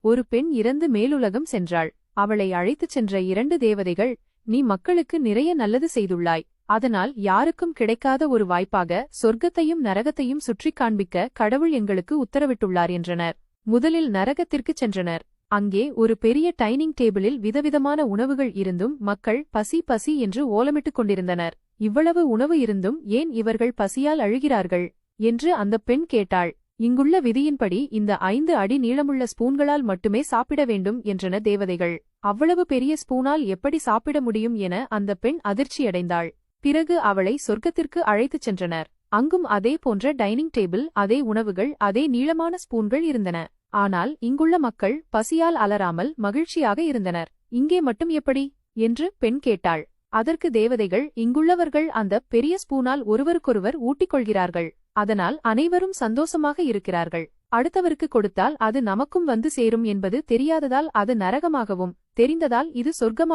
ஒரு பெண் இறந்து மேலுலகம் சென்றாள். அவளை அழைத்துச் சென்ற 2 தேவதைகள், நீ மக்களுக்கு நிறைய நல்லது செய்துள்ளாய். அதனால் யாருக்கும் கிடைக்காத ஒரு வாய்ப்பாக சொர்க்கத்தையும் நரகத்தையும் சுற்றிக் காண்பிக்க கடவுள் எங்களுக்கு உத்தரவிட்டுள்ளார் என்றனர். முதலில் நரகத்திற்குச் சென்றனர். அங்கே ஒரு பெரிய டைனிங் டேபிளில் விதவிதமான உணவுகள் இருந்தும் மக்கள் பசி பசி என்று ஓலமிட்டுக் கொண்டிருந்தனர். இவ்வளவு உணவு இருந்தும் ஏன் இவர்கள் பசியால் அழுகிறார்கள் என்று அந்த பெண் கேட்டாள். இங்குள்ள விதியின்படி இந்த 5 அடி நீளமுள்ள ஸ்பூன்களால் மட்டுமே சாப்பிட வேண்டும் என்றன தேவதைகள். அவ்வளவு பெரிய ஸ்பூனால் எப்படி சாப்பிட முடியும் என அந்த பெண் அதிர்ச்சியடைந்தாள். பிறகு அவளை சொர்க்கத்திற்கு அழைத்துச் சென்றனர். அங்கும் அதே போன்ற டைனிங் டேபிள், அதே உணவுகள், அதே நீளமான ஸ்பூன்கள் இருந்தன. ஆனால் இங்குள்ள மக்கள் பசியால் அலறாமல் மகிழ்ச்சியாக இருந்தனர். இங்கே மட்டும் எப்படி என்று பெண் கேட்டாள். அதற்கு தேவதைகள், இங்குள்ளவர்கள் அந்த பெரிய ஸ்பூனால் ஒருவருக்கொருவர் ஊட்டிக்கொள்கிறார்கள். அதனால் அனைவரும் சந்தோஷமாக இருக்கிறார்கள். அடுத்தவருக்கு கொடுத்தால் அது நமக்கும் வந்து சேரும் என்பது தெரியாததால் அது நரகமாகவும், தெரிந்ததால் இது சொர்க்கமாகவும்